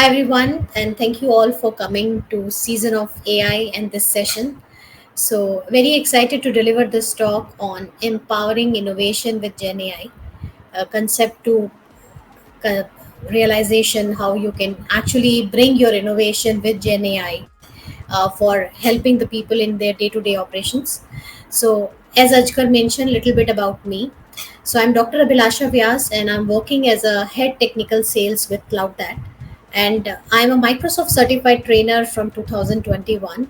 Hi everyone, and thank you all for coming to season of AI and this session. So very excited to deliver this talk on empowering innovation with Gen AI, a concept to uh, realization how you can actually bring your innovation with Gen AI for helping the people in their day-to-day operations. So as Ajkar mentioned, a little bit about me. So I'm Dr. Abhilasha Vyas, and I'm working as a head technical sales with CloudThat, and I'm a Microsoft certified trainer from 2021,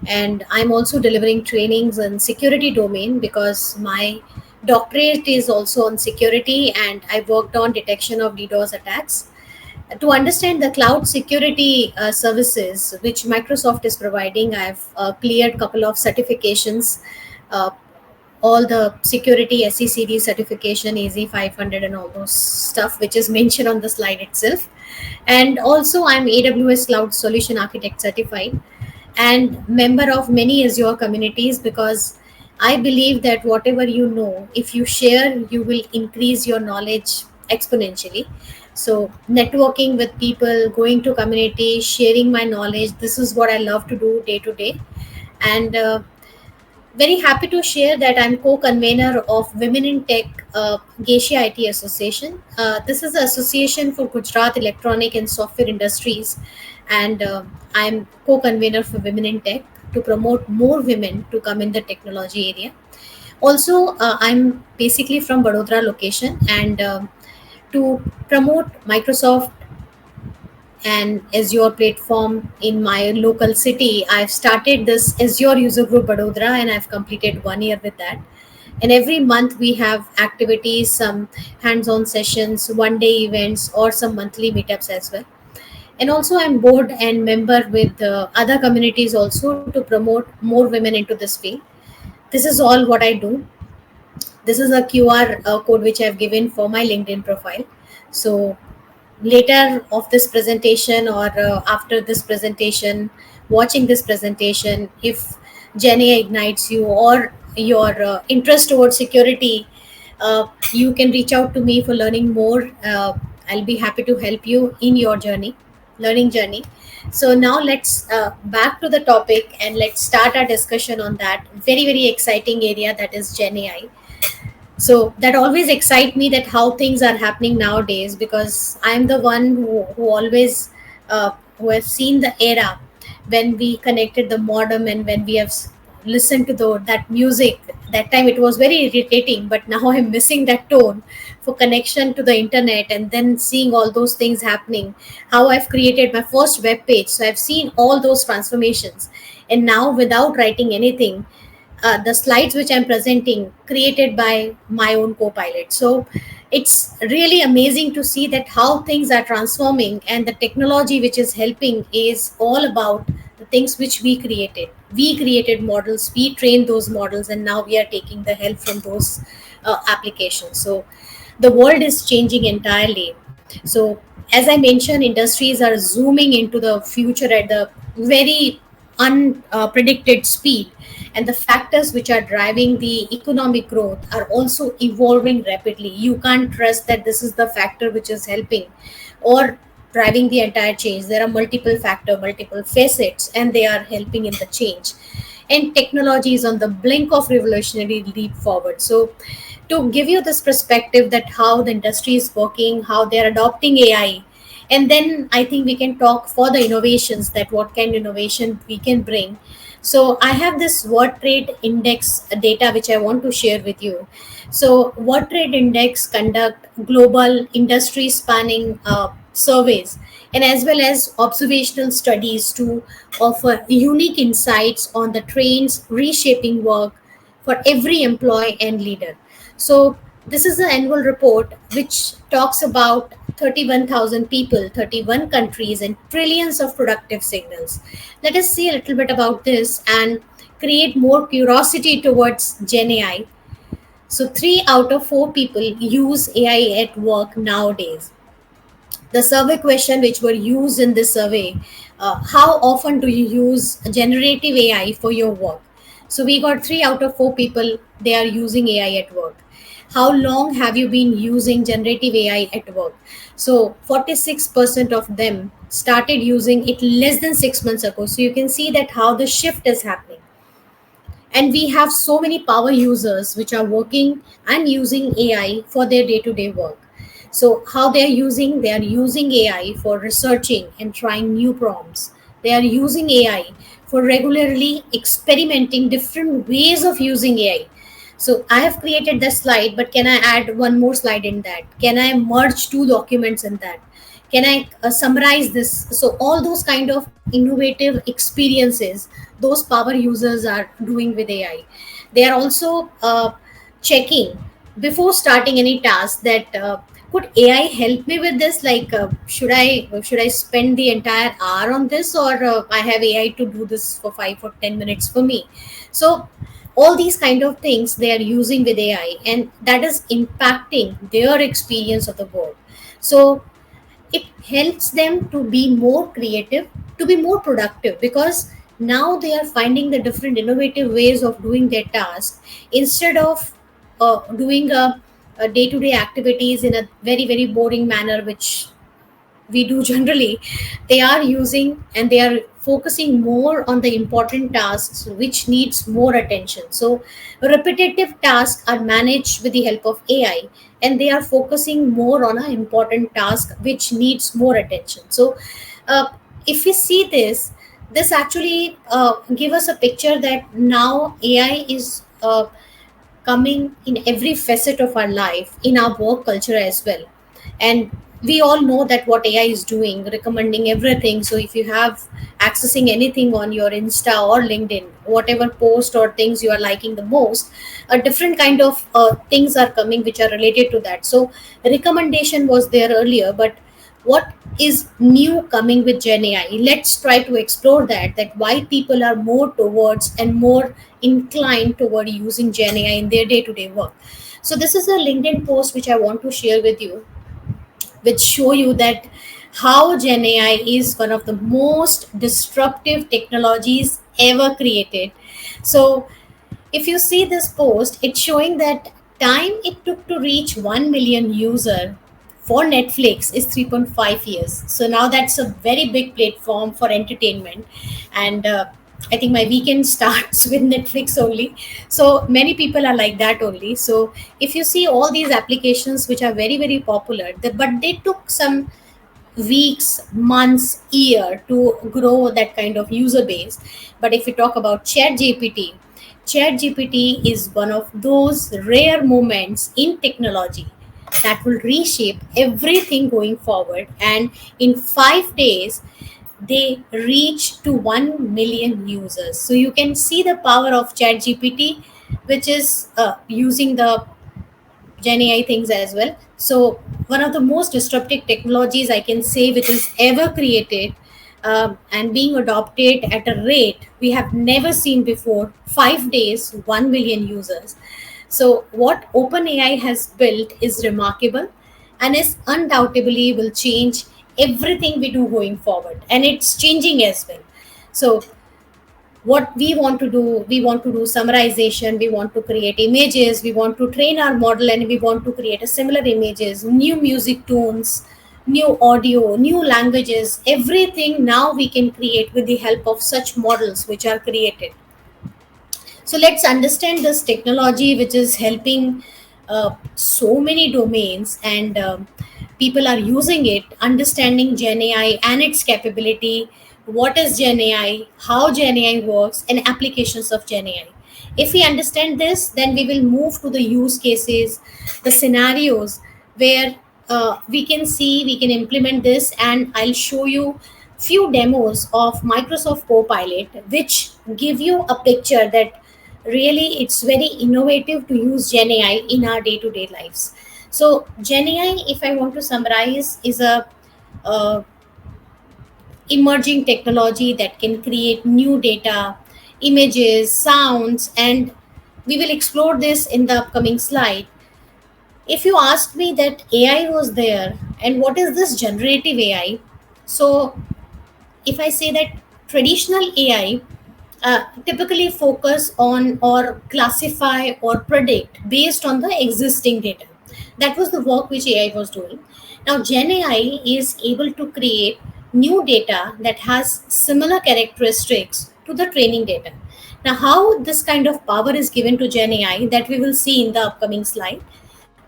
and I'm also delivering trainings in security domain because my doctorate is also on security, and I worked on detection of DDoS attacks. To understand the cloud security services which Microsoft is providing, I've cleared couple of certifications, uh, all the security SECD certification, AZ 500, and all those stuff which is mentioned on the slide itself. And also, I'm AWS Cloud Solution Architect certified and member of many Azure communities because I believe that whatever you know, if you share, you will increase your knowledge exponentially. So, networking with people, going to community, sharing my knowledge, this is what I love to do day to day. And very happy to share that I'm co-convener of Women in Tech Geisha IT Association. This is the association for Gujarat electronic and software industries, and I'm co-convener for Women in Tech to promote more women to come in the technology area. Also, I'm basically from Vadodara location, and to promote Microsoft and Azure platform in my local city, I've started this Azure user group Vadodara, and I've completed 1 year with that. And every month we have activities, some hands-on sessions, one-day events, or some monthly meetups as well. And also, I'm board and member with other communities also to promote more women into this field. This is all what I do. This is a QR code which I've given for my LinkedIn profile. So later of this presentation or after this presentation, watching this presentation, if Jenny ignites you or your interest towards security, you can reach out to me for learning more. I'll be happy to help you in your journey, learning journey. So now let's back to the topic and let's start our discussion on that very exciting area, that is Gen AI. So that always excite me, that how things are happening nowadays, because I'm the one who always who has seen the era when we connected the modem, and when we have listened to that music. That time it was very irritating, but now I'm missing that tone for connection to the internet, and then seeing all those things happening, how I've created my first web page. So I've seen all those transformations, and now without writing anything, the slides which I'm presenting created by my own co-pilot. So it's really amazing to see that how things are transforming, and the technology which is helping is all about the things which we created. We created models, we trained those models, and now we are taking the help from those applications. So the world is changing entirely. So as I mentioned, industries are zooming into the future at the very unpredicted speed, and the factors which are driving the economic growth are also evolving rapidly. You can't trust that this is the factor which is helping or driving the entire change. There are multiple factors, multiple facets, and they are helping in the change. And technology is on the blink of revolutionary leap forward. So to give you this perspective that how the industry is working, how they're adopting AI, and then I think we can talk for the innovations, that what kind of innovation we can bring. So I have this World Trade Index data which I want to share with you. So World Trade Index conduct global industry spanning surveys, and as well as observational studies to offer unique insights on the trends reshaping work for every employee and leader. So this is the annual report which talks about 31,000 people, 31 countries, and trillions of productive signals. Let us see a little bit about this and create more curiosity towards Gen AI. So 3 out of 4 people use AI at work nowadays. The survey question which were used in this survey, how often do you use generative AI for your work? So we got 3 out of 4 people, they are using AI at work. How long have you been using generative AI at work? So 46% of them started using it less than 6 months ago. So you can see that how the shift is happening. And we have so many power users which are working and using AI for their day-to-day work. So how they are using AI for researching and trying new prompts. They are using AI for regularly experimenting different ways of using AI. So I have created the slide, but can I add one more slide in that? Can I merge two documents in that? Can I summarize this? So all those kind of innovative experiences those power users are doing with AI. They are also checking before starting any task that could AI help me with this? Like, should I spend the entire hour on this, or I have AI to do this for 5 or 10 minutes for me? So all these kind of things they are using with AI, and that is impacting their experience of the work. So it helps them to be more creative, to be more productive, because now they are finding the different innovative ways of doing their task instead of doing a day-to-day activities in a very very boring manner, which we do generally. They are using and they are focusing more on the important tasks which needs more attention. So repetitive tasks are managed with the help of AI, and they are focusing more on an important task which needs more attention. So uh, if we see this, this actually give us a picture that now AI is coming in every facet of our life, in our work culture as well. And we all know that what AI is doing, recommending everything. So if you have accessing anything on your Insta or LinkedIn, whatever post or things you are liking the most, a different kind of things are coming which are related to that. So recommendation was there earlier, but what is new coming with Gen AI? Let's try to explore that why people are more towards and more inclined toward using Gen AI in their day-to-day work. So this is a LinkedIn post which I want to share with you, which show you that how Gen AI is one of the most disruptive technologies ever created. So if you see this post, it's showing that time it took to reach 1 million user for Netflix is 3.5 years. So now that's a very big platform for entertainment. And I think my weekend starts with Netflix only. So many people are like that only. So if you see all these applications which are very, very popular, but they took some weeks, months, year to grow that kind of user base. But if we talk about ChatGPT is one of those rare moments in technology that will reshape everything going forward. And in 5 days, they reach to 1 million users. So you can see the power of ChatGPT, which is using the Gen AI things as well. So one of the most disruptive technologies I can say which is ever created, and being adopted at a rate we have never seen before. 5 days, 1 million users. So what OpenAI has built is remarkable, and is undoubtedly will change everything we do going forward, and it's changing as well. So what we want to do summarization, we want to create images, we want to train our model, and we want to create a similar images, new music tones, new audio, new languages, everything now we can create with the help of such models which are created. So let's understand this technology which is helping so many domains, and people are using it, understanding Gen AI and its capability. What is Gen AI, how Gen AI works, and applications of Gen AI. If we understand this, then we will move to the use cases, the scenarios where we can see we can implement this. And I'll show you few demos of Microsoft Copilot which give you a picture that really it's very innovative to use Gen AI in our day-to-day lives. So Gen AI, if I want to summarize, is a uh, emerging technology that can create new data, images, sounds, and we will explore this in the upcoming slide. If you ask me that AI was there and what is this generative AI, so if I say that traditional AI typically focus on or classify or predict based on the existing data. That was the work which AI was doing. Now, Gen AI is able to create new data that has similar characteristics to the training data. Now, how this kind of power is given to Gen AI, that we will see in the upcoming slide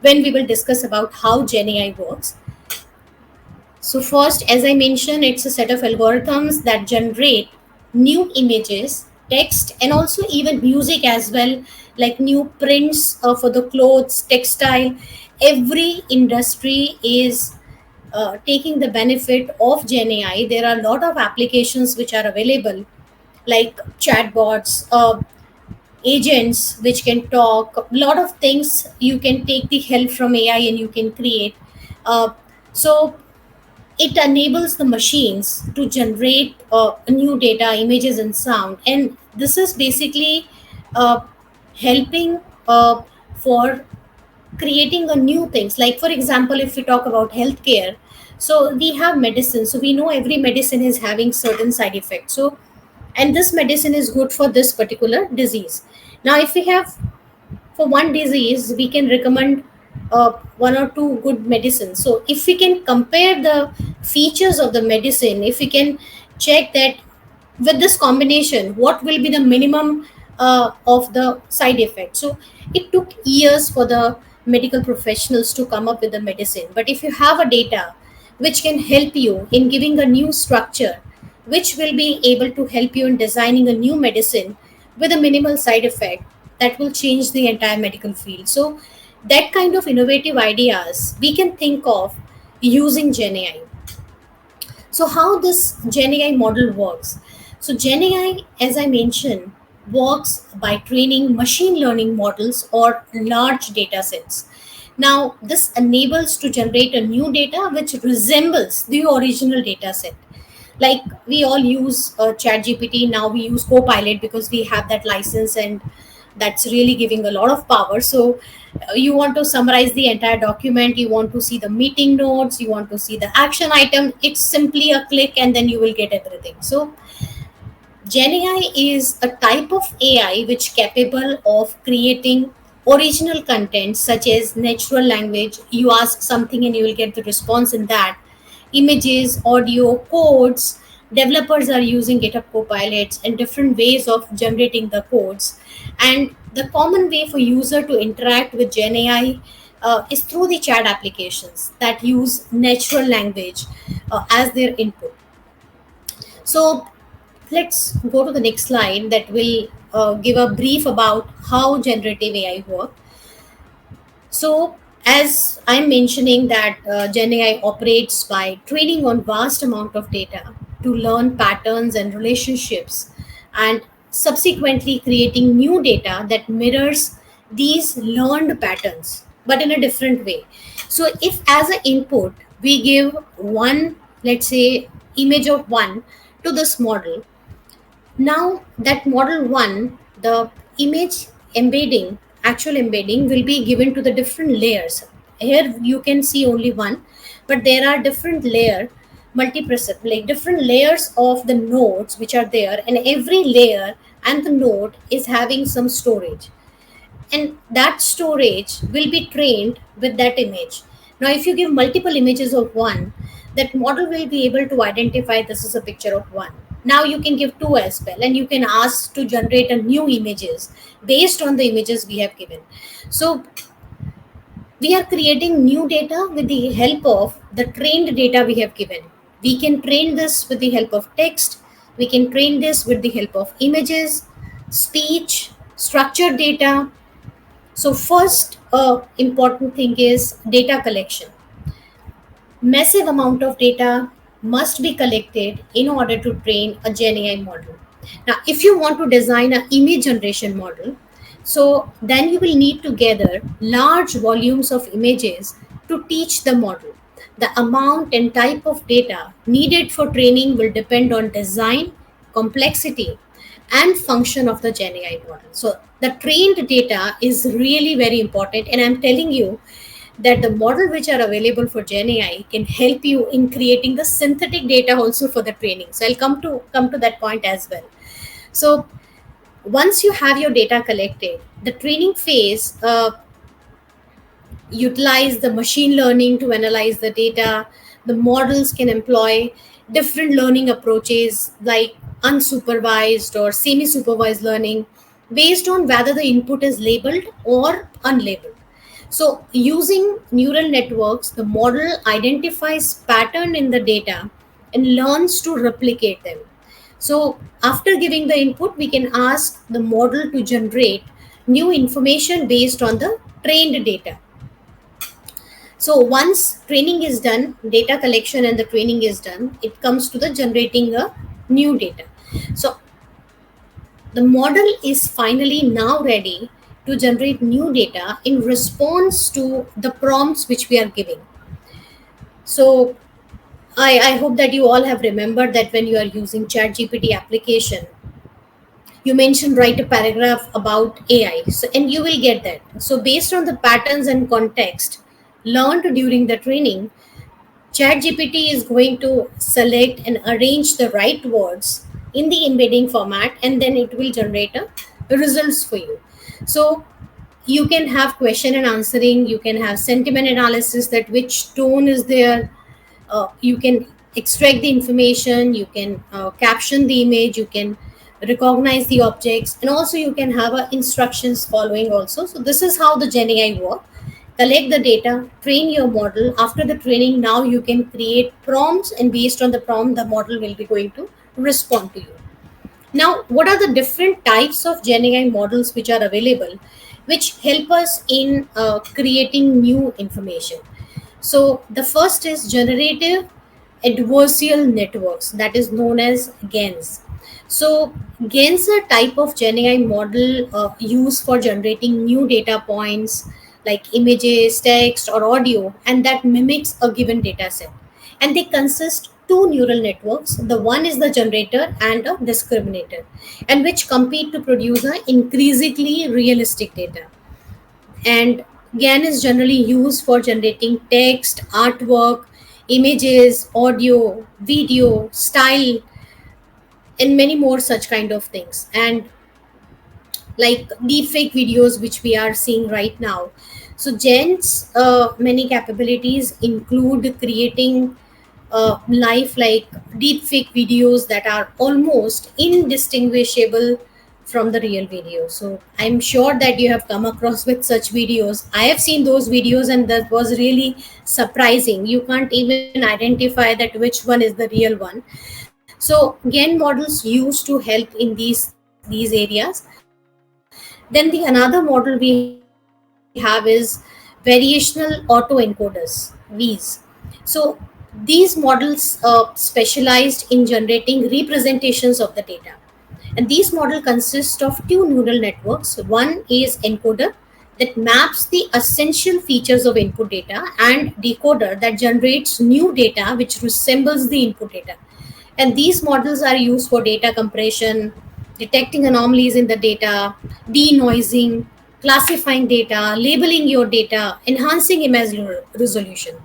when we will discuss about how Gen AI works. So, first, as I mentioned, it's a set of algorithms that generate new images, text, and also even music as well, like new prints for the clothes, textile. Every industry is taking the benefit of Gen AI. There are a lot of applications which are available, like chatbots, agents which can talk, a lot of things. You can take the help from AI and you can create. So it enables the machines to generate new data, images, and sound. And this is basically uh, helping for creating a new things. Like, for example, if we talk about healthcare, so we have medicine. So we know every medicine is having certain side effects. So, and this medicine is good for this particular disease. Now, if we have for one disease we can recommend one or two good medicines. So if we can compare the features of the medicine, if we can check that with this combination what will be the minimum of the side effect. So it took years for the medical professionals to come up with the medicine, but if you have a data which can help you in giving a new structure, which will be able to help you in designing a new medicine with a minimal side effect, that will change the entire medical field. So that kind of innovative ideas we can think of using Gen AI. So how this Gen AI model works? So Gen AI, as I mentioned, works by training machine learning models or large data sets. Now, this enables to generate a new data which resembles the original data set. Like, we all use chat gpt, now we use copilot because we have that license, and that's really giving a lot of power. So you want to summarize the entire document, you want to see the meeting notes, you want to see the action item, it's simply a click and then you will get everything. So Gen AI is a type of AI which capable of creating original content such as natural language. You ask something and you will get the response in that. Images, audio, codes. Developers are using GitHub Copilots and different ways of generating the codes. And the common way for user to interact with Gen AI is through the chat applications that use natural language as their input. So let's go to the next slide that will give a brief about how generative AI works. So, as I'm mentioning that Gen AI operates by training on vast amount of data to learn patterns and relationships, and subsequently creating new data that mirrors these learned patterns, but in a different way. So, if as an input we give one, let's say, image of one to this model, now that model one, the image embedding, actual embedding will be given to the different layers. Here you can see only one, but there are different layer, like different layers of the nodes which are there, and every layer and the node is having some storage, and that storage will be trained with that image. Now, if you give multiple images of one, that model will be able to identify this is a picture of one. Now you can give two as well, and you can ask to generate a new images based on the images we have given. So we are creating new data with the help of the trained data we have given. We can train this with the help of text, we can train this with the help of images, speech, structured data. So first important thing is data collection. Massive amount of data must be collected in order to train a Gen AI model. Now, if you want to design an image generation model, so then you will need to gather large volumes of images to teach the model. The amount and type of data needed for training will depend on design, complexity, and function of the Gen AI model. So the trained data is really very important, and I'm telling you that the model which are available for Gen AI can help you in creating the synthetic data also for the training. So I'll come to that point as well. So once you have your data collected, the training phase utilize the machine learning to analyze the data. The models can employ different learning approaches like unsupervised or semi supervised learning based on whether the input is labeled or unlabeled. So, using neural networks, the model identifies pattern in the data and learns to replicate them. So, after giving the input, we can ask the model to generate new information based on the trained data. So once training is done, data collection and the training is done, it comes to the generating a new data. So the model is finally now ready to generate new data in response to the prompts which we are giving. So I hope that you all have remembered that when you are using ChatGPT application, you mentioned write a paragraph about AI. So and you will get that. So based on the patterns and context learned during the training, ChatGPT is going to select and arrange the right words in the embedding format, and then it will generate a results for you. So you can have question and answering, you can have sentiment analysis, that which tone is there. You can extract the information, you can caption the image, you can recognize the objects, and also you can have instructions following also. So this is how the Gen AI work. Collect the data, train your model. After the training, now you can create prompts, and based on the prompt, the model will be going to respond to you. Now, what are the different types of Gen AI models which are available, which help us in creating new information? So, the first is generative adversarial networks, that is known as GANs. So, GANs are type of Gen AI model used for generating new data points like images, text, or audio, and that mimics a given data set. And they consist two neural networks. The one is the generator and a discriminator, and which compete to produce a increasingly realistic data. And GAN is generally used for generating text, artwork, images, audio, video, style, and many more such kind of things. And like deepfake videos, which we are seeing right now. So Gen's many capabilities include creating live like deepfake videos that are almost indistinguishable from the real video. So I'm sure that you have come across with such videos. I have seen those videos, and that was really surprising. You can't even identify that which one is the real one. So GAN models used to help in these areas. Then the another model we have is variational autoencoders, VEES. So these models specialized in generating representations of the data. And these model consist of two neural networks. One is encoder that maps the essential features of input data, and decoder that generates new data which resembles the input data. And these models are used for data compression, detecting anomalies in the data, denoising, classifying data, labeling your data, enhancing image resolution.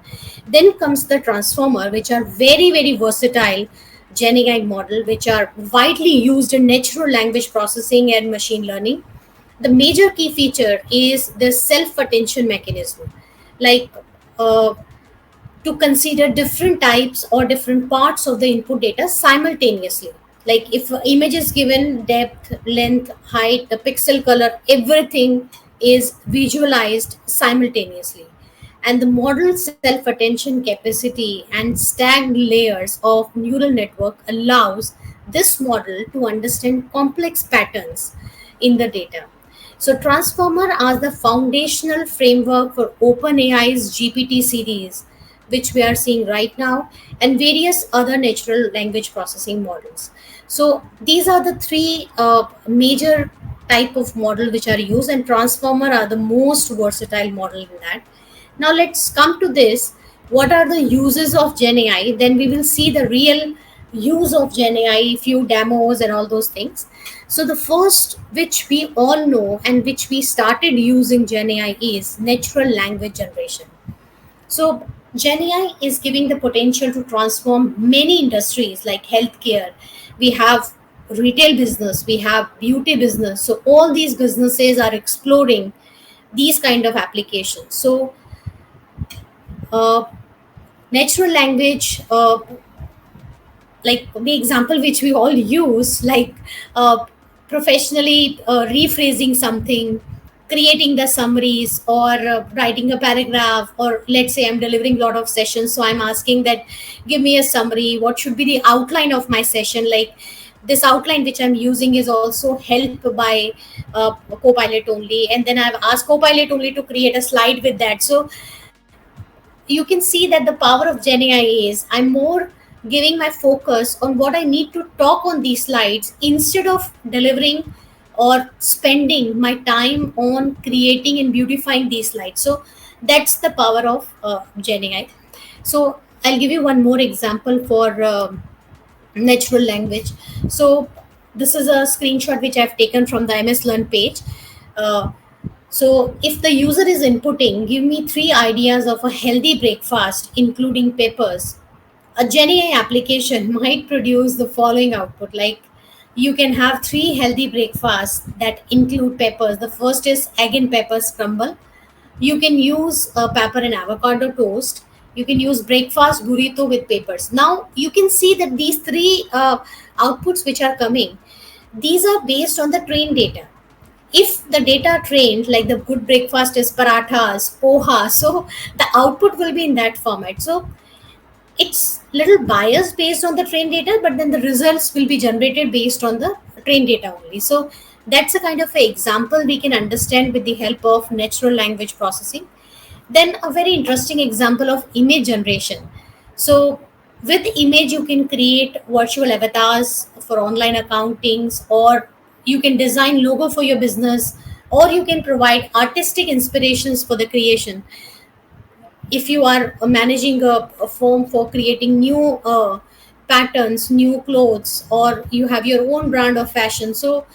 Then comes the transformer, which are very, very versatile Gen AI model, which are widely used in natural language processing and machine learning. The major key feature is the self attention mechanism. Like uh, to consider different types or different parts of the input data simultaneously. Like if image is given, depth, length, height, the pixel color, everything is visualized simultaneously. And the model self attention capacity and stacked layers of neural network allows this model to understand complex patterns in the data. So Transformer are the foundational framework for OpenAI's GPT series, which we are seeing right now, and various other natural language processing models. So these are the three major type of model which are used, and Transformer are the most versatile model in that. Now let's come to this. What are the uses of Gen AI? Then we will see the real use of Gen AI, few demos and all those things. So the first, which we all know and which we started using Gen AI, is natural language generation. So Gen AI is giving the potential to transform many industries like healthcare. We have retail business, we have beauty business. So all these businesses are exploring these kind of applications. So uh, natural language, like the example which we all use, like uh, professionally rephrasing something, creating the summaries, or writing a paragraph, or let's say I'm delivering a lot of sessions, so I'm asking that give me a summary, what should be the outline of my session. Like this outline which I'm using is also helped by Copilot only, and then I've asked Copilot only to create a slide with that. So you can see that the power of Gen AI is I'm more giving my focus on what I need to talk on these slides instead of delivering or spending my time on creating and beautifying these slides. So that's the power of Gen AI. So I'll give you one more example for natural language. So this is a screenshot which I've taken from the MS Learn page. Uh, so, if the user is inputting, give me three ideas of a healthy breakfast, including peppers, a GenAI application might produce the following output. Like, you can have three healthy breakfasts that include peppers. The first is egg and pepper scramble. You can use pepper and avocado toast. You can use breakfast burrito with peppers. Now, you can see that these three outputs which are coming, these are based on the trained data. If the data trained like the good breakfast is parathas, poha, so the output will be in that format. So it's little biased based on the trained data, but then the results will be generated based on the trained data only. So that's a kind of a example we can understand with the help of natural language processing. Then a very interesting example of image generation. So with image you can create virtual avatars for online accountings, or you can design logo for your business, or you can provide artistic inspirations for the creation. If you are managing a firm for creating new patterns, new clothes, or you have your own brand of fashion, so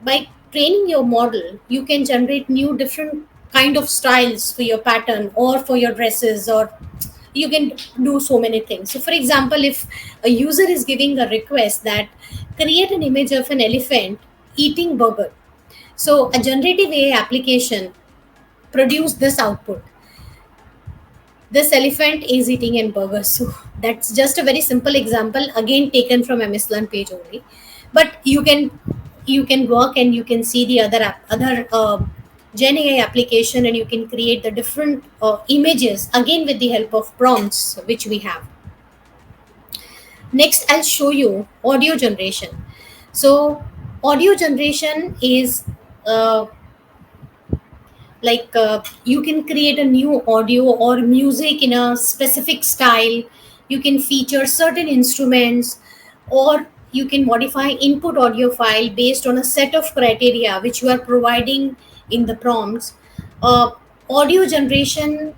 by training your model you can generate new different kind of styles for your pattern or for your dresses, or you can do so many things. So for example, if a user is giving a request that create an image of an elephant eating burger, so a generative AI application produce this output: this elephant is eating a burger. So that's just a very simple example, again taken from MS Learn page only. But you can work and you can see the other Gen AI application, and you can create the different images again with the help of prompts which we have. Next, I'll show you audio generation. So audio generation is uh, like you can create a new audio or music in a specific style. You can feature certain instruments, or you can modify input audio file based on a set of criteria which you are providing in the prompts. Audio generation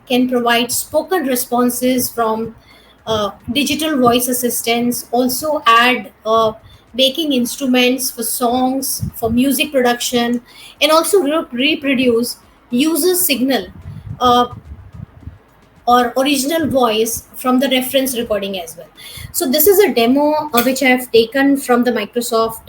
can provide spoken responses from digital voice assistants, also add making instruments for songs, for music production, and also reproduce user signal uh, or original voice from the reference recording as well. So this is a demo which I have taken from the Microsoft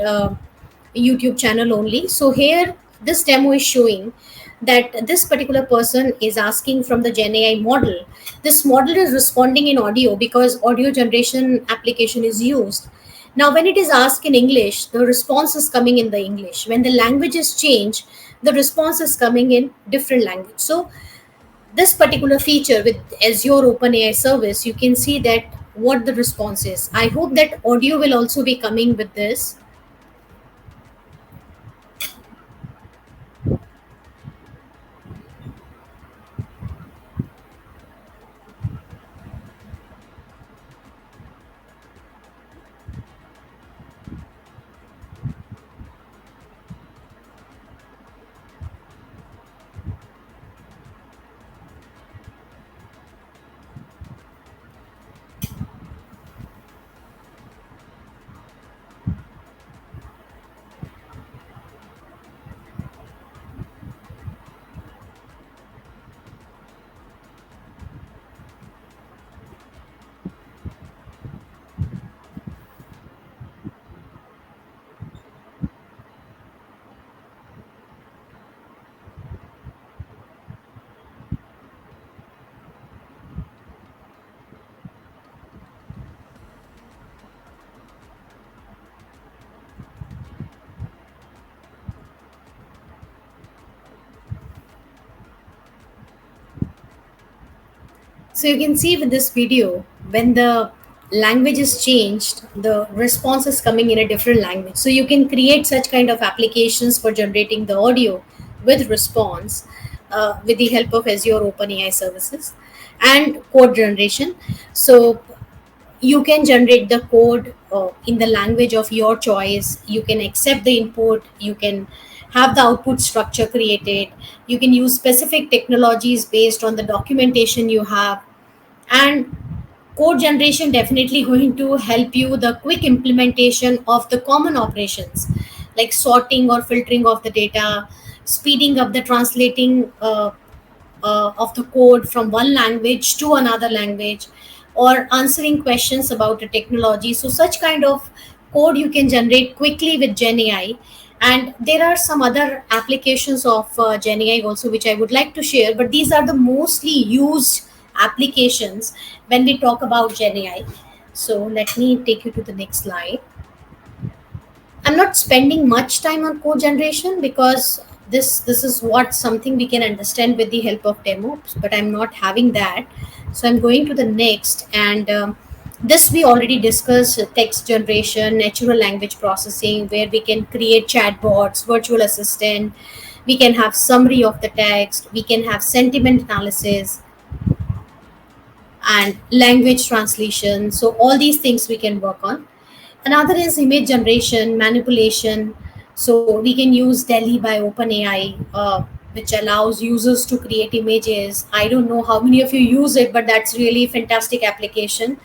YouTube channel only. So here this demo is showing that this particular person is asking from the Gen AI model. This model is responding in audio because audio generation application is used. Now when it is asked in English, the response is coming in the English. When the languages change, the response is coming in different language. So this particular feature with Azure OpenAI service, you can see that what the response is. I hope that audio will also be coming with this. So you can see with this video, when the language is changed, the response is coming in a different language. So you can create such kind of applications for generating the audio with response with the help of Azure OpenAI services and code generation. So you can generate the code in the language of your choice. You can accept the input. You can have the output structure created. You can use specific technologies based on the documentation you have. And code generation definitely going to help you the quick implementation of the common operations like sorting or filtering of the data, speeding up the translating of the code from one language to another language, or answering questions about the technology. So such kind of code you can generate quickly with Gen AI. And there are some other applications of Gen AI also which I would like to share, but these are the mostly used applications when we talk about Gen AI. So let me take you to the next slide. I'm not spending much time on code generation because this is what something we can understand with the help of demos, but I'm not having that. So I'm going to the next, and this we already discussed: text generation, natural language processing, where we can create chatbots, virtual assistant. We can have summary of the text. We can have sentiment analysis and language translation. So all these things we can work on. Another is image generation, manipulation. So we can use Delhi by OpenAI, which allows users to create images. I don't know how many of you use it, but that's really fantastic application.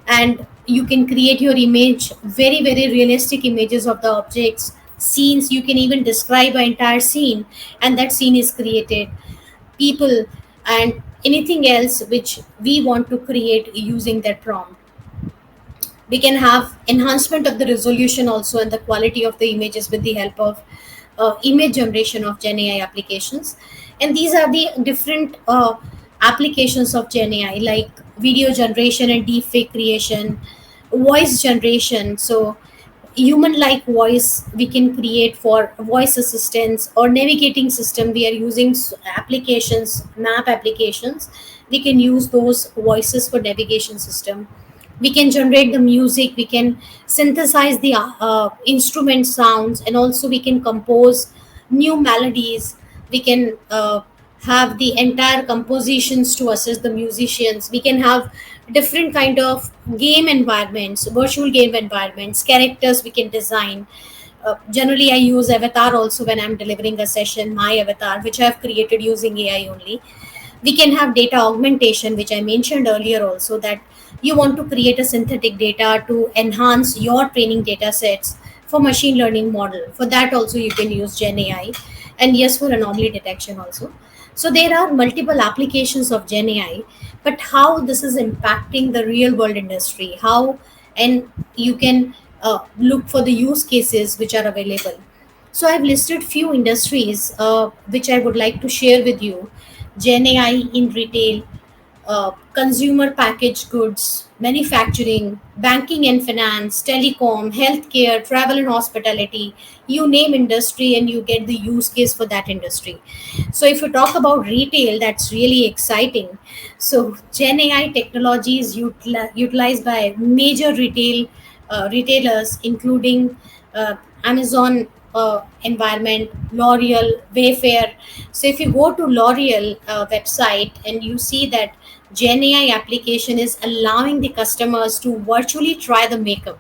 And you can create your image, very, very realistic images of the objects, scenes. You can even describe an entire scene, and that scene is created. People and anything else which we want to create using that prompt. We can have enhancement of the resolution also and the quality of the images with the help of image generation of Gen AI applications. And these are the different applications of Gen AI, like video generation and deepfake creation, voice generation. So human like voice we can create for voice assistants or navigating system. We are using applications, map applications. We can use those voices for navigation system. We can generate the music. We can synthesize the instrument sounds, and also we can compose new melodies. We can have the entire compositions to assist the musicians. We can have different kind of game environments, virtual game environments, characters we can design. Generally I use avatar also when I'm delivering a session, my avatar which I have created using AI only. We can have data augmentation, which I mentioned earlier also, that you want to create a synthetic data to enhance your training data sets for machine learning model. For that also you can use Gen AI, and yes, for anomaly detection also. So there are multiple applications of Gen AI, but how this is impacting the real world industry, how, and you can look for the use cases which are available. So I've listed few industries which I would like to share with you. Gen AI in retail, consumer packaged goods, manufacturing, banking and finance, telecom, healthcare, travel and hospitality. You name industry and you get the use case for that industry. So if you talk about retail, that's really exciting. So Gen AI technology is utilized by major retailers, including Amazon environment, L'Oreal, Wayfair. So if you go to L'Oreal website and you see that Gen AI application is allowing the customers to virtually try the makeup.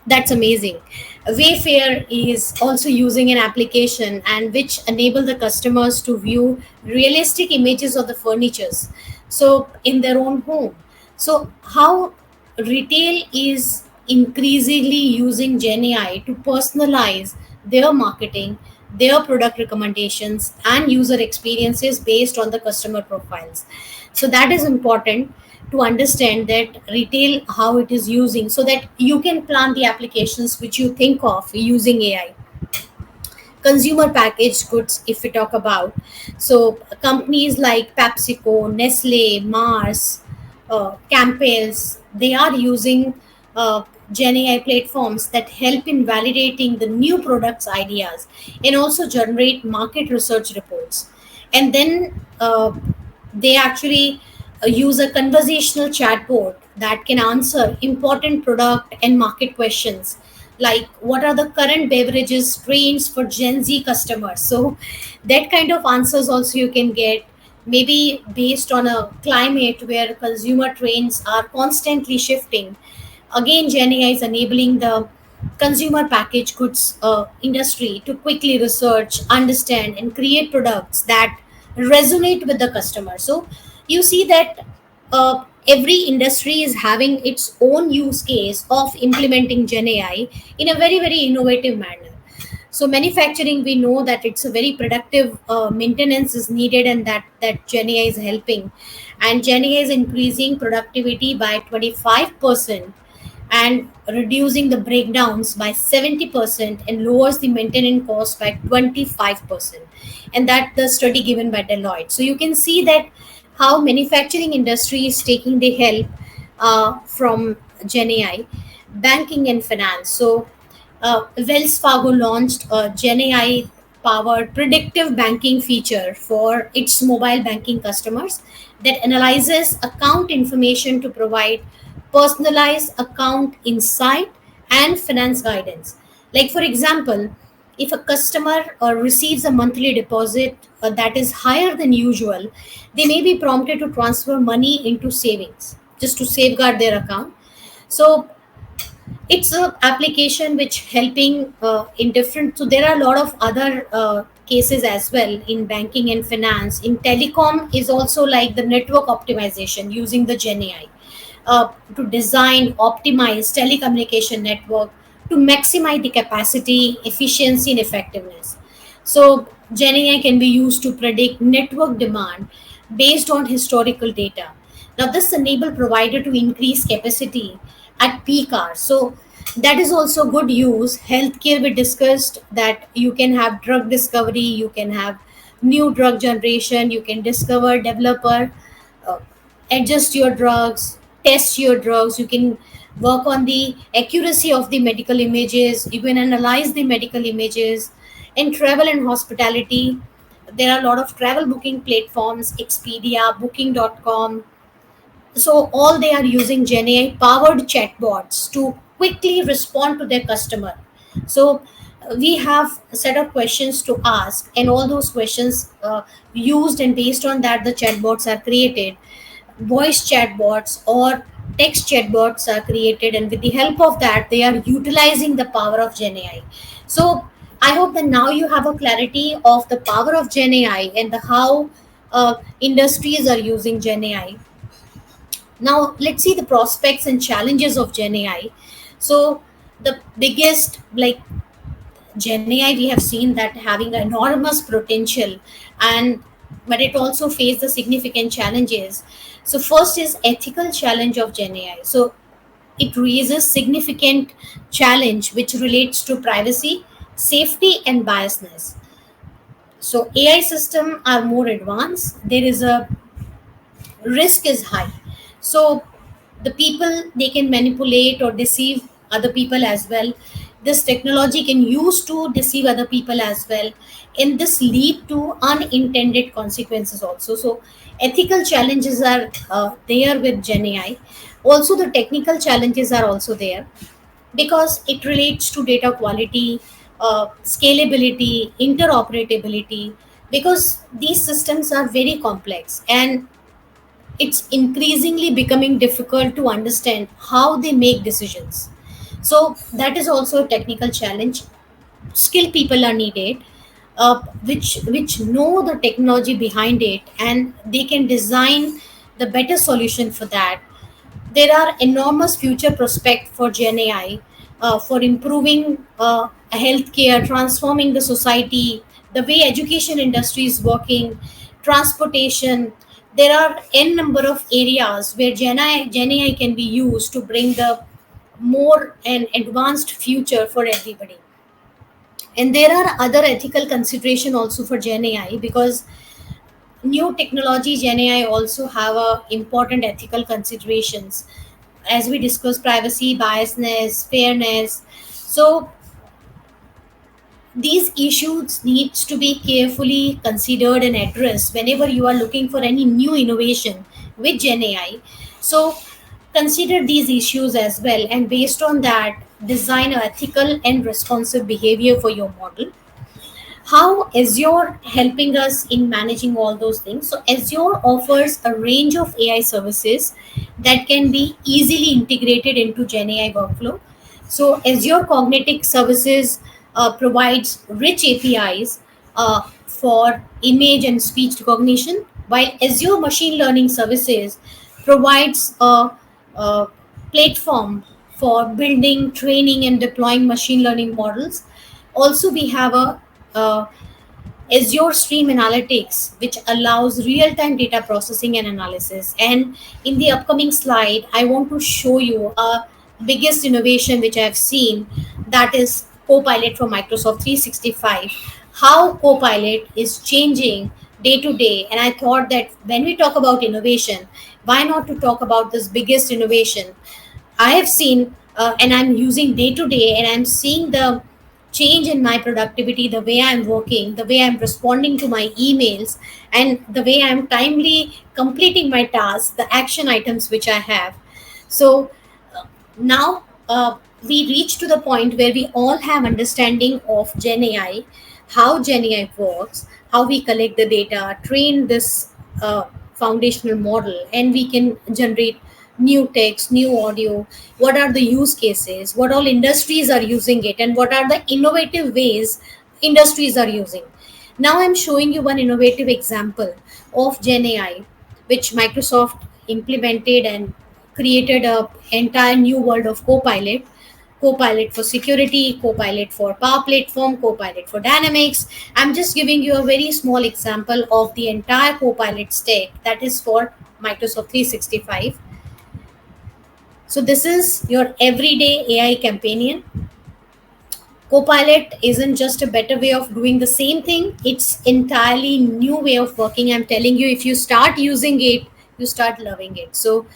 That's amazing. Wayfair is also using an application and which enable the customers to view realistic images of the furnitures, so in their own home. So how retail is increasingly using Gen AI to personalize their marketing, their product recommendations and user experiences based on the customer profiles. So that is important to understand that retail how it is using, so that you can plan the applications which you think of using AI. Consumer packaged goods, if we talk about, so companies like PepsiCo, Nestle, Mars, Campbell's, they are using Gen AI platforms that help in validating the new products ideas and also generate market research reports. And then they actually use a conversational chatbot that can answer important product and market questions, like what are the current beverages trends for Gen Z customers. So that kind of answers also you can get, maybe based on a climate where consumer trends are constantly shifting. Again, Gen AI is enabling the consumer packaged goods industry to quickly research, understand, and create products that resonate with the customer. So you see that every industry is having its own use case of implementing Gen AI in a very, very innovative manner. So manufacturing, we know that it's a very productive maintenance is needed, and that Gen AI is helping. And Gen AI is increasing productivity by 25% and reducing the breakdowns by 70% and lowers the maintenance cost by 25. And that the study given by Deloitte. So you can see that how manufacturing industry is taking the help from Gen AI. Banking and finance. So Wells Fargo launched a Gen AI powered predictive banking feature for its mobile banking customers that analyzes account information to provide personalized account insight and finance guidance. Like, for example, if a customer receives a monthly deposit that is higher than usual, they may be prompted to transfer money into savings just to safeguard their account. So it's a application which helping in different, so there are a lot of other cases as well in banking and finance. In telecom is also like the network optimization using the Gen AI to design optimize telecommunication network to maximize the capacity, efficiency, and effectiveness. So Gen AI can be used to predict network demand based on historical data. Now this enable provider to increase capacity at peak hours. So that is also good use. Healthcare, we discussed that you can have drug discovery, you can have new drug generation, you can discover, developer, uh, adjust your drugs, test your drugs. You can work on the accuracy of the medical images. You can analyze the medical images. In travel and hospitality, there are a lot of travel booking platforms, Expedia, Booking.com. So all they are using Gen AI powered chatbots to quickly respond to their customer. So we have a set of questions to ask, and all those questions used, and based on that the chatbots are created. Voice chatbots or text chatbots are created, and with the help of that they are utilizing the power of Gen AI. So I hope that now you have a clarity of the power of Gen AI and the how industries are using Gen AI. Now let's see the prospects and challenges of Gen AI. So the biggest, like, Gen AI, we have seen that having enormous potential, and but it also faces the significant challenges. So first is ethical challenge of Gen AI. So it raises significant challenge which relates to privacy, safety, and biasness. So AI system are more advanced. There is a risk is high. So the people, they can manipulate or deceive other people as well. This technology can use to deceive other people as well, and this lead to unintended consequences also. So ethical challenges are there with Gen AI. Also the technical challenges are also there because it relates to data quality, scalability, interoperability, because these systems are very complex, and it's increasingly becoming difficult to understand how they make decisions. So that is also a technical challenge. Skilled people are needed, which know the technology behind it, and they can design the better solution for that. There are enormous future prospects for Gen AI for improving healthcare, transforming the society, the way education industry is working, transportation. There are n number of areas where Gen AI can be used to bring the more and advanced future for everybody. And there are other ethical consideration also for Gen AI, because new technology Gen AI also have a important ethical considerations, as we discussed, privacy, biasness, fairness. So these issues needs to be carefully considered and addressed whenever you are looking for any new innovation with Gen AI. So consider these issues as well, and based on that, design an ethical and responsive behavior for your model. How Azure helping us in managing all those things? So Azure offers a range of AI services that can be easily integrated into Gen AI workflow. So Azure Cognitive Services provides rich APIs for image and speech recognition, while Azure Machine Learning Services provides a platform for building, training, and deploying machine learning models. Also, we have a Azure Stream Analytics, which allows real time data processing and analysis. And in the upcoming slide, I want to show you a biggest innovation which I have seen, that is Copilot for Microsoft 365. How Copilot is changing day to day. And I thought that when we talk about innovation, why not to talk about this biggest innovation I have seen, and I'm using day to day, and I'm seeing the change in my productivity, the way I'm working, the way I'm responding to my emails, and the way I'm timely completing my tasks, the action items which I have. So now we reach to the point where we all have understanding of Gen AI, how Gen AI works, how we collect the data, train this foundational model, and we can generate new text, new audio. What are the use cases? What all industries are using it, and what are the innovative ways industries are using? Now I'm showing you one innovative example of Gen AI, which Microsoft implemented and created a entire new world of Copilot. Copilot for security, Copilot for Power Platform, Copilot for Dynamics. I'm just giving you a very small example of the entire Copilot stack that is for Microsoft 365. So this is your everyday AI companion. Copilot isn't just a better way of doing the same thing, it's entirely new way of working. I'm telling you, if you start using it, you start loving it. So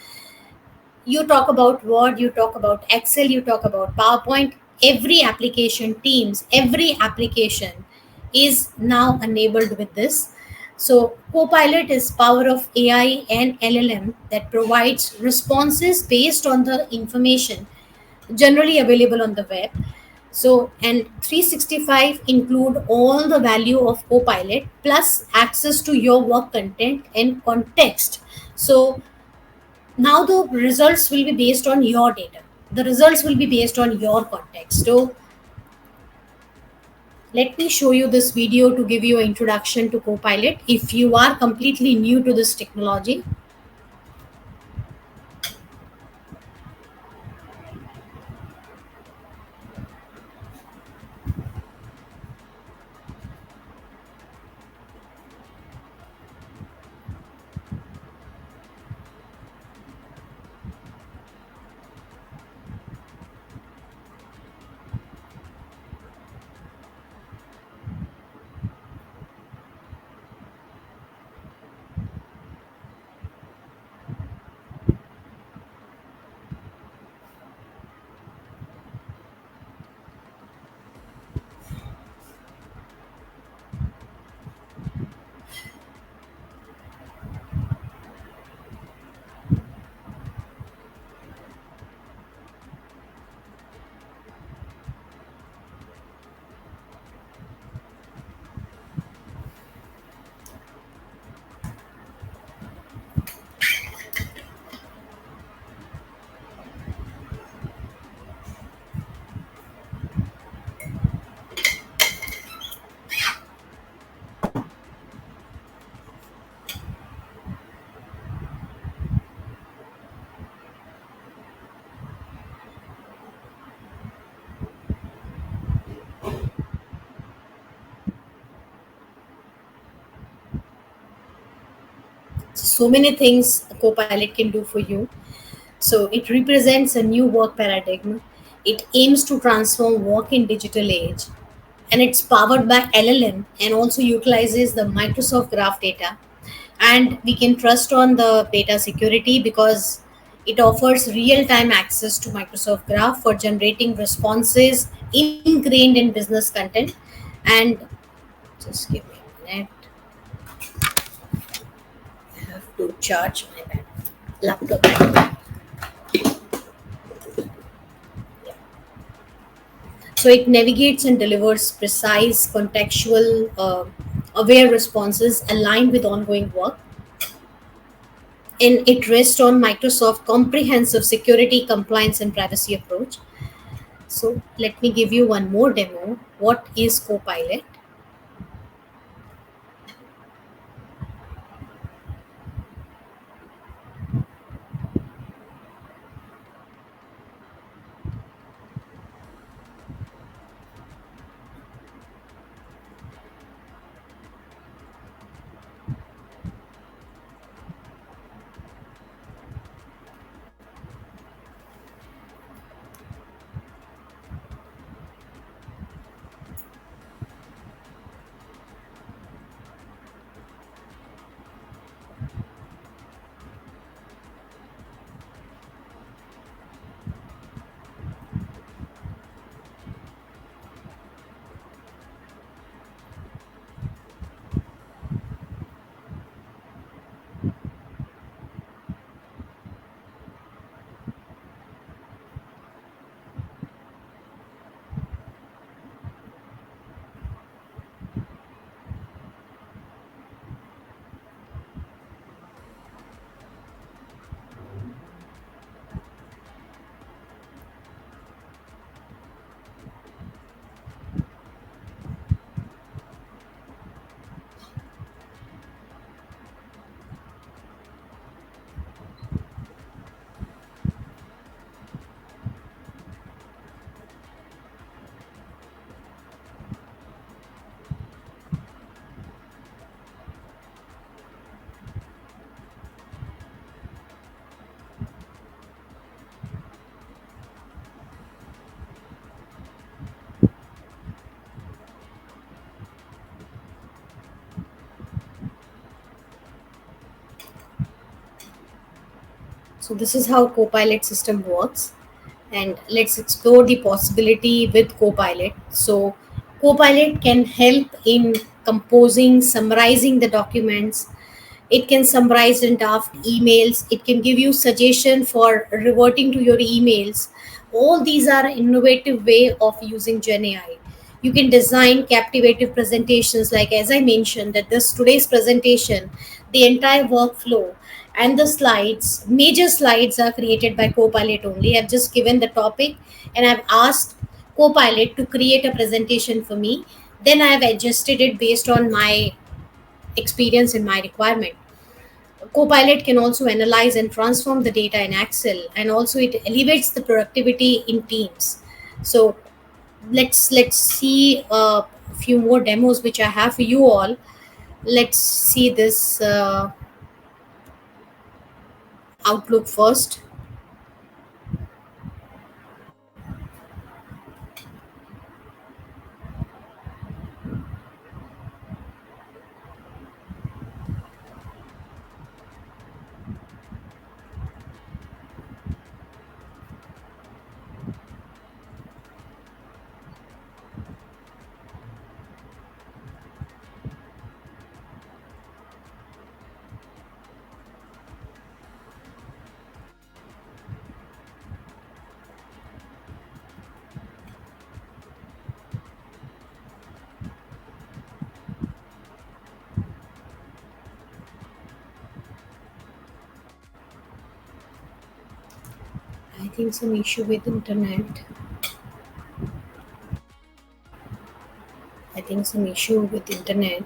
you talk about Word, you talk about Excel, you talk about PowerPoint, every application, Teams, every application is now enabled with this. So Copilot is power of AI and LLM that provides responses based on the information generally available on the web. So, and 365 include all the value of Copilot plus access to your work content and context. So now the results will be based on your data. The results will be based on your context. So let me show you this video to give you an introduction to Copilot. If you are completely new to this technology, so many things Copilot can do for you. So it represents a new work paradigm. It aims to transform work in digital age, and it's powered by LLM and also utilizes the Microsoft Graph data. And we can trust on the data security because it offers real-time access to Microsoft Graph for generating responses ingrained in business content. And just give me a minute. I have to charge my battery. laptop. So it navigates and delivers precise, contextual, aware responses aligned with ongoing work, and it rests on Microsoft comprehensive security, compliance, and privacy approach. So let me give you one more demo. What is Copilot? So this is how Copilot system works, and let's explore the possibility with Copilot. So Copilot can help in composing, summarizing the documents. It can summarize and draft emails. It can give you suggestion for reverting to your emails. All these are innovative way of using Gen AI. You can design captivative presentations, like as I mentioned that this today's presentation, the entire workflow and the slides, major slides are created by Copilot only. I've just given the topic and I've asked Copilot to create a presentation for me. Then I have adjusted it based on my experience and my requirement. Copilot can also analyze and transform the data in Excel, and also it elevates the productivity in teams. So let's see a few more demos which I have for you all. Let's see this Outlook first. I think some issue with internet. I think some issue with internet.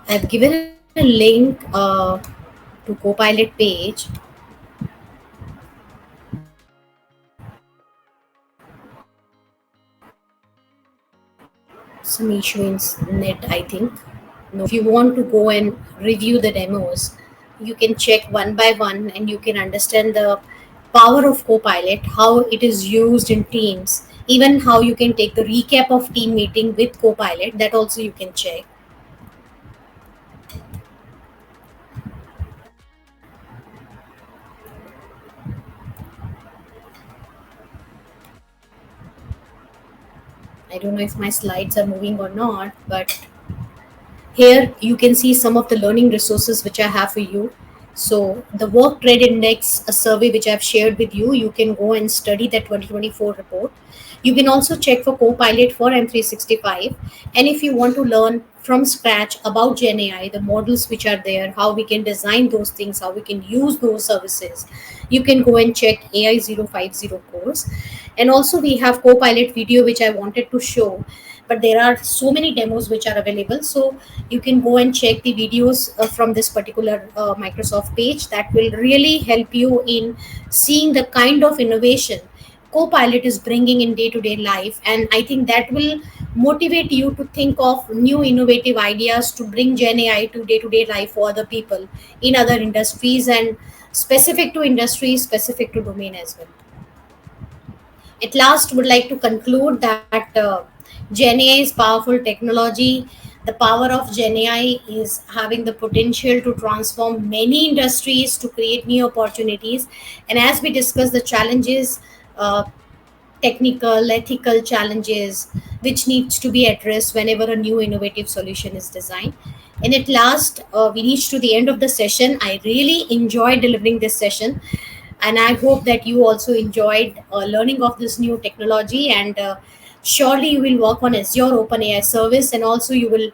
I've given a link to Copilot page. Some issue in net, I think. No, if you want to go and review the demos, you can check one by one and you can understand the power of Copilot, how it is used in teams, even how you can take the recap of team meeting with Copilot. That also you can check. I don't know if my slides are moving or not, but here you can see some of the learning resources which I have for you. So the Work Trade Index, a survey which I've shared with you, you can go and study that 2024 report. You can also check for Copilot for M365. And if you want to learn from scratch about Gen AI, the models which are there, how we can design those things, how we can use those services, you can go and check AI 050 course. And also we have Copilot video which I wanted to show, but there are so many demos which are available. So you can go and check the videos from this particular Microsoft page. That will really help you in seeing the kind of innovation Copilot is bringing in day to day life. And I think that will motivate you to think of new innovative ideas to bring Gen AI to day life for other people in other industries, and specific to industry, specific to domain as well. At last, would like to conclude that Gen AI is powerful technology. The power of Gen AI is having the potential to transform many industries, to create new opportunities. And as we discuss the challenges, uh, technical, ethical challenges which needs to be addressed whenever a new innovative solution is designed. And at last, we reached to the end of the session. I really enjoyed delivering this session, and I hope that you also enjoyed learning of this new technology. And surely you will work on Azure OpenAI service, and also you will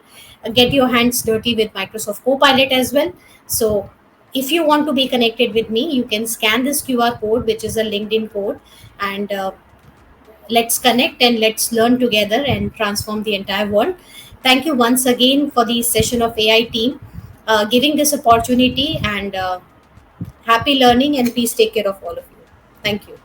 get your hands dirty with Microsoft Copilot as well. So if you want to be connected with me, you can scan this QR code, which is a LinkedIn code, and let's connect and let's learn together and transform the entire world. Thank you once again for the session of AI team giving this opportunity, and happy learning, and please take care of all of you. Thank you.